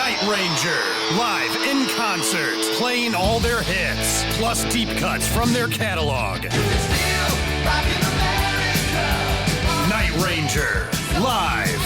Night Ranger, live in concert, playing all their hits, plus deep cuts from their catalog. Night Ranger, live.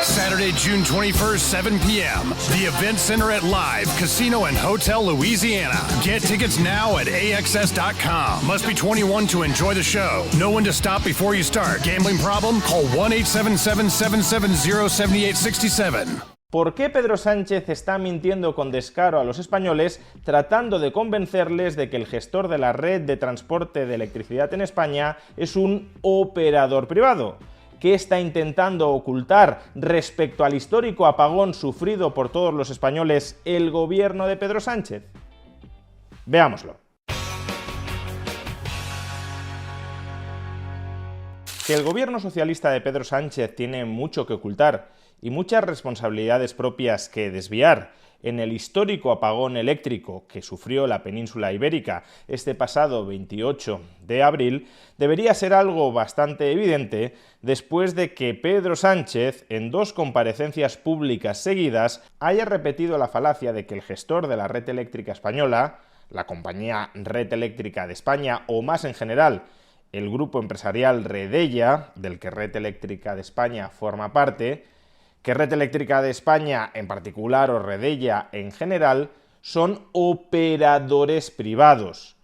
Saturday, June 21st, 7 p.m. The Event Center at Live, Casino and Hotel Louisiana. Get tickets now at AXS.com. Must be 21 to enjoy the show. Know when to stop before you start. Gambling problem? Call 1-877-770-7867. ¿Por qué Pedro Sánchez está mintiendo con descaro a los españoles tratando de convencerles de que el gestor de la red de transporte de electricidad en España es un operador privado? ¿Qué está intentando ocultar respecto al histórico apagón sufrido por todos los españoles el gobierno de Pedro Sánchez? Veámoslo. Que el gobierno socialista de Pedro Sánchez tiene mucho que ocultar y muchas responsabilidades propias que desviar en el histórico apagón eléctrico que sufrió la península ibérica este pasado 28 de abril, debería ser algo bastante evidente después de que Pedro Sánchez, en 2 comparecencias públicas seguidas, haya repetido la falacia de que el gestor de la red eléctrica española, la compañía Red Eléctrica de España o más en general, el grupo empresarial Redella, del que Red Eléctrica de España forma parte, que Red Eléctrica de España en particular o Redella en general son operadores privados.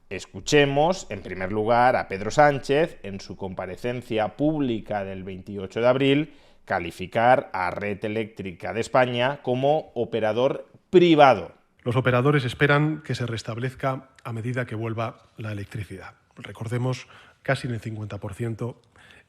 Escuchemos, en primer lugar, a Pedro Sánchez en su comparecencia pública del 28 de abril calificar a Red Eléctrica de España como operador privado. Los operadores esperan que se restablezca a medida que vuelva la electricidad. Recordemos, casi en el 50%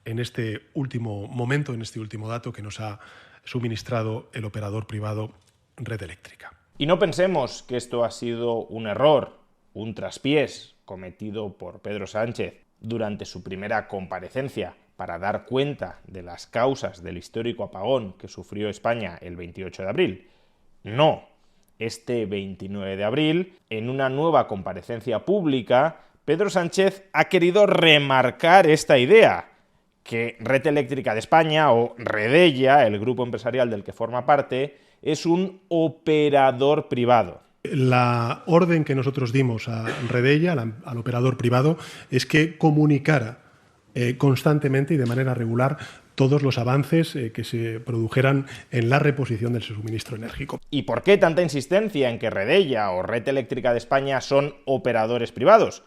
en este último momento, en este último dato que nos ha suministrado el operador privado Red Eléctrica. Y no pensemos que esto ha sido un error, un traspiés cometido por Pedro Sánchez durante su primera comparecencia para dar cuenta de las causas del histórico apagón que sufrió España el 28 de abril. No, este 29 de abril, en una nueva comparecencia pública, Pedro Sánchez ha querido remarcar esta idea, que Red Eléctrica de España, o Redella, el grupo empresarial del que forma parte, es un operador privado. La orden que nosotros dimos a Redella, al operador privado, es que comunicara constantemente y de manera regular todos los avances que se produjeran en la reposición del suministro enérgico. ¿Y por qué tanta insistencia en que Redella o Red Eléctrica de España son operadores privados?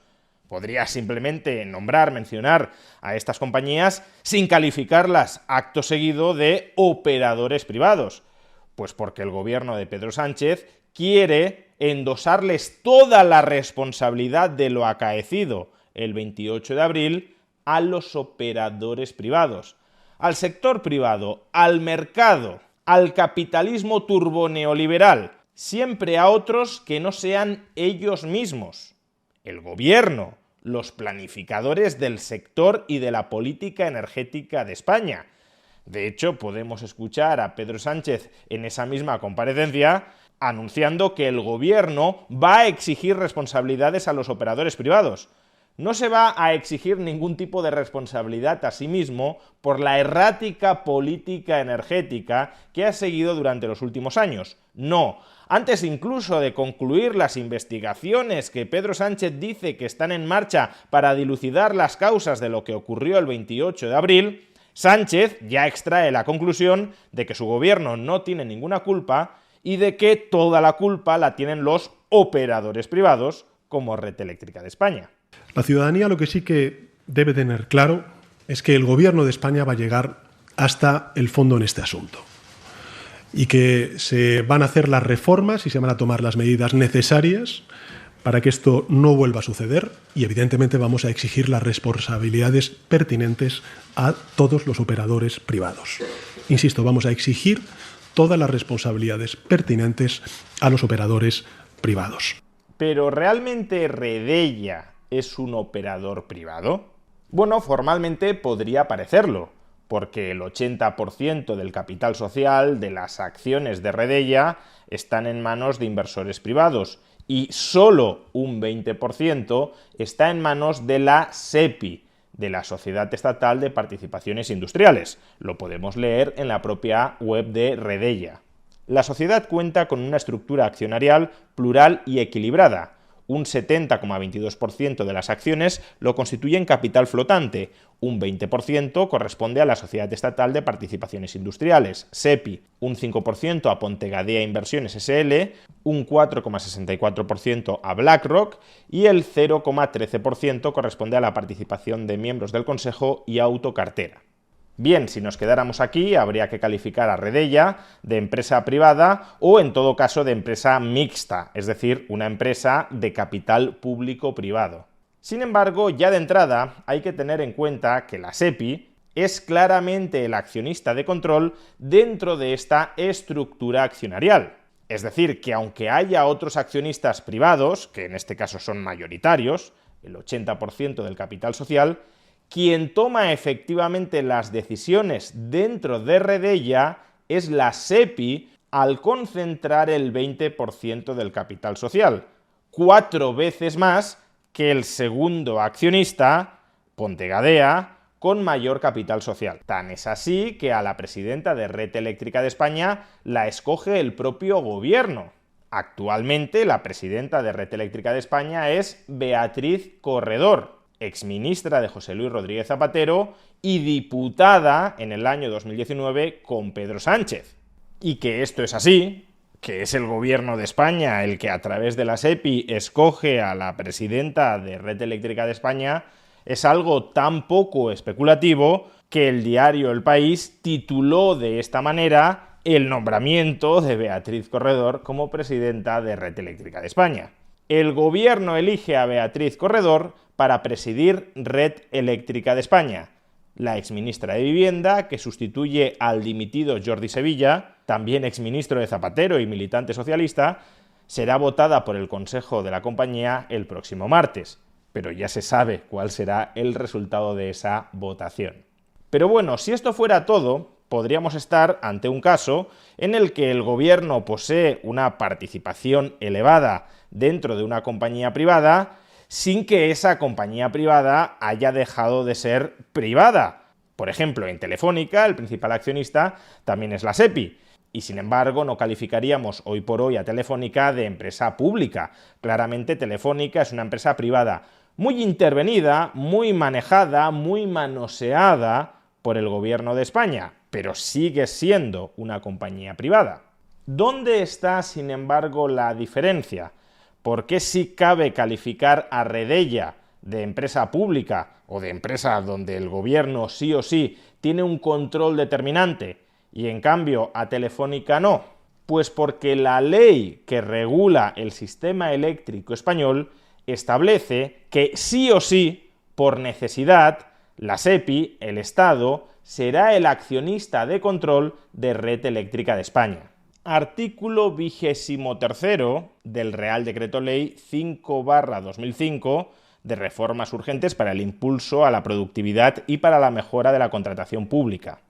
Podría simplemente mencionar a estas compañías sin calificarlas acto seguido de operadores privados. Pues porque el gobierno de Pedro Sánchez quiere endosarles toda la responsabilidad de lo acaecido el 28 de abril a los operadores privados, al sector privado, al mercado, al capitalismo turboneoliberal, siempre a otros que no sean ellos mismos. El gobierno, los planificadores del sector y de la política energética de España. De hecho, podemos escuchar a Pedro Sánchez en esa misma comparecencia anunciando que el gobierno va a exigir responsabilidades a los operadores privados. No se va a exigir ningún tipo de responsabilidad a sí mismo por la errática política energética que ha seguido durante los últimos años. No. Antes incluso de concluir las investigaciones que Pedro Sánchez dice que están en marcha para dilucidar las causas de lo que ocurrió el 28 de abril, Sánchez ya extrae la conclusión de que su gobierno no tiene ninguna culpa y de que toda la culpa la tienen los operadores privados como Red Eléctrica de España. La ciudadanía lo que sí que debe tener claro es que el gobierno de España va a llegar hasta el fondo en este asunto y que se van a hacer las reformas y se van a tomar las medidas necesarias para que esto no vuelva a suceder y evidentemente vamos a exigir las responsabilidades pertinentes a todos los operadores privados. Insisto, vamos a exigir todas las responsabilidades pertinentes a los operadores privados. ¿Pero realmente Redella es un operador privado? Bueno, formalmente podría parecerlo, porque el 80% del capital social de las acciones de Redella están en manos de inversores privados y solo un 20% está en manos de la SEPI, de la Sociedad Estatal de Participaciones Industriales. Lo podemos leer en la propia web de Redella. La sociedad cuenta con una estructura accionarial plural y equilibrada. Un 70,22% de las acciones lo constituyen capital flotante, un 20% corresponde a la Sociedad Estatal de Participaciones Industriales, SEPI, un 5% a Pontegadea Inversiones SL, un 4,64% a BlackRock y el 0,13% corresponde a la participación de miembros del Consejo y Autocartera. Bien, si nos quedáramos aquí, habría que calificar a Redella de empresa privada o, en todo caso, de empresa mixta, es decir, una empresa de capital público-privado. Sin embargo, ya de entrada hay que tener en cuenta que la SEPI es claramente el accionista de control dentro de esta estructura accionarial. Es decir, que aunque haya otros accionistas privados, que en este caso son mayoritarios, el 80% del capital social, quien toma efectivamente las decisiones dentro de Redella es la SEPI al concentrar el 20% del capital social, 4 veces más que el segundo accionista, Pontegadea, con mayor capital social. Tan es así que a la presidenta de Red Eléctrica de España la escoge el propio gobierno. Actualmente la presidenta de Red Eléctrica de España es Beatriz Corredor, exministra de José Luis Rodríguez Zapatero y diputada en el año 2019 con Pedro Sánchez. Y que esto es así, que es el gobierno de España el que a través de la SEPI escoge a la presidenta de Red Eléctrica de España, es algo tan poco especulativo que el diario El País tituló de esta manera el nombramiento de Beatriz Corredor como presidenta de Red Eléctrica de España. El gobierno elige a Beatriz Corredor para presidir Red Eléctrica de España. La exministra de Vivienda, que sustituye al dimitido Jordi Sevilla, también exministro de Zapatero y militante socialista, será votada por el Consejo de la compañía el próximo martes, pero ya se sabe cuál será el resultado de esa votación. Pero bueno, si esto fuera todo, podríamos estar ante un caso en el que el gobierno posee una participación elevada dentro de una compañía privada sin que esa compañía privada haya dejado de ser privada. Por ejemplo, en Telefónica, el principal accionista también es la SEPI, y sin embargo no calificaríamos hoy por hoy a Telefónica de empresa pública. Claramente Telefónica es una empresa privada, muy intervenida, muy manejada, muy manoseada por el gobierno de España, pero sigue siendo una compañía privada. ¿Dónde está, sin embargo, la diferencia? ¿Por qué sí cabe calificar a Redella de empresa pública o de empresa donde el gobierno sí o sí tiene un control determinante y en cambio a Telefónica no? Pues porque la ley que regula el sistema eléctrico español establece que sí o sí, por necesidad, la SEPI, el Estado, será el accionista de control de Red Eléctrica de España. Artículo 23 del Real Decreto Ley 5/2005 de reformas urgentes para el impulso a la productividad y para la mejora de la contratación pública.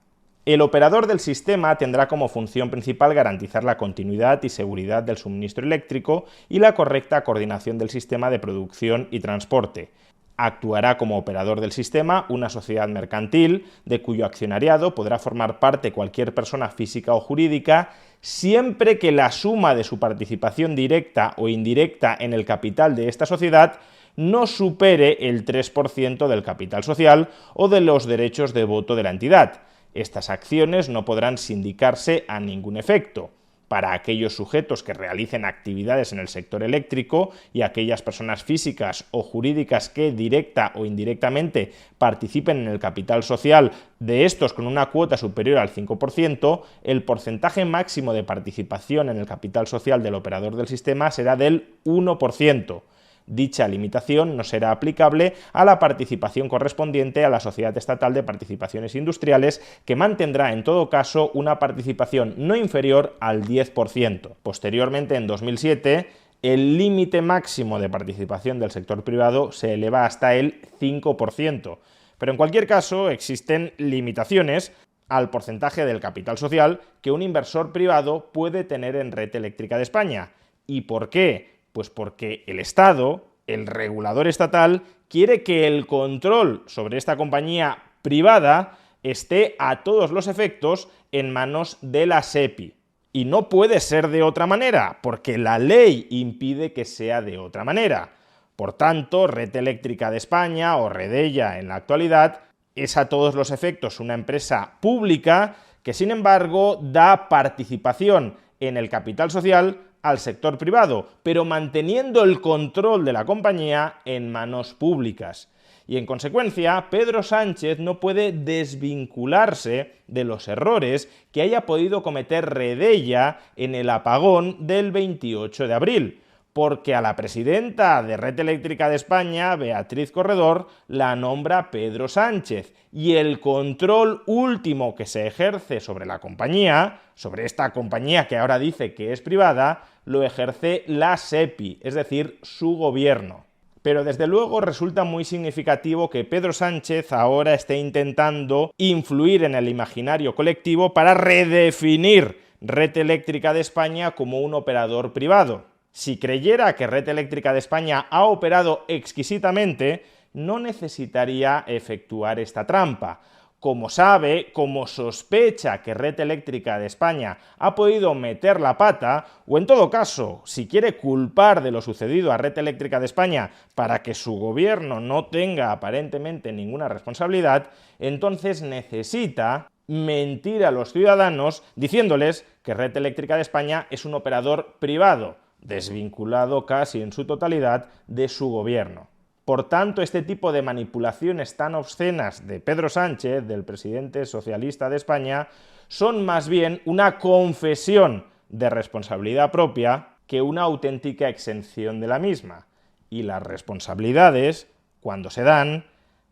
El operador del sistema tendrá como función principal garantizar la continuidad y seguridad del suministro eléctrico y la correcta coordinación del sistema de producción y transporte. Actuará como operador del sistema una sociedad mercantil, de cuyo accionariado podrá formar parte cualquier persona física o jurídica, siempre que la suma de su participación directa o indirecta en el capital de esta sociedad no supere el 3% del capital social o de los derechos de voto de la entidad. Estas acciones no podrán sindicarse a ningún efecto. Para aquellos sujetos que realicen actividades en el sector eléctrico y aquellas personas físicas o jurídicas que directa o indirectamente participen en el capital social de estos con una cuota superior al 5%, el porcentaje máximo de participación en el capital social del operador del sistema será del 1%. Dicha limitación no será aplicable a la participación correspondiente a la Sociedad Estatal de Participaciones Industriales, que mantendrá en todo caso una participación no inferior al 10%. Posteriormente, en 2007, el límite máximo de participación del sector privado se eleva hasta el 5%. Pero en cualquier caso, existen limitaciones al porcentaje del capital social que un inversor privado puede tener en Red Eléctrica de España. ¿Y por qué? Pues porque el Estado, el regulador estatal, quiere que el control sobre esta compañía privada esté a todos los efectos en manos de la SEPI. Y no puede ser de otra manera, porque la ley impide que sea de otra manera. Por tanto, Red Eléctrica de España, o Redella en la actualidad, es a todos los efectos una empresa pública que, sin embargo, da participación en el capital social al sector privado, pero manteniendo el control de la compañía en manos públicas. Y en consecuencia, Pedro Sánchez no puede desvincularse de los errores que haya podido cometer Redella en el apagón del 28 de abril, porque a la presidenta de Red Eléctrica de España, Beatriz Corredor, la nombra Pedro Sánchez, y el control último que se ejerce sobre la compañía, sobre esta compañía que ahora dice que es privada, lo ejerce la SEPI, es decir, su gobierno. Pero desde luego resulta muy significativo que Pedro Sánchez ahora esté intentando influir en el imaginario colectivo para redefinir Red Eléctrica de España como un operador privado. Si creyera que Red Eléctrica de España ha operado exquisitamente, no necesitaría efectuar esta trampa. Como sabe, como sospecha que Red Eléctrica de España ha podido meter la pata, o en todo caso, si quiere culpar de lo sucedido a Red Eléctrica de España para que su gobierno no tenga aparentemente ninguna responsabilidad, entonces necesita mentir a los ciudadanos diciéndoles que Red Eléctrica de España es un operador privado, desvinculado casi en su totalidad de su gobierno. Por tanto, este tipo de manipulaciones tan obscenas de Pedro Sánchez, del presidente socialista de España, son más bien una confesión de responsabilidad propia que una auténtica exención de la misma. Y las responsabilidades, cuando se dan,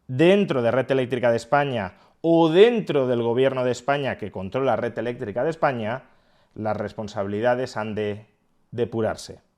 dentro de Red Eléctrica de España o dentro del gobierno de España que controla Red Eléctrica de España, las responsabilidades han de depurarse.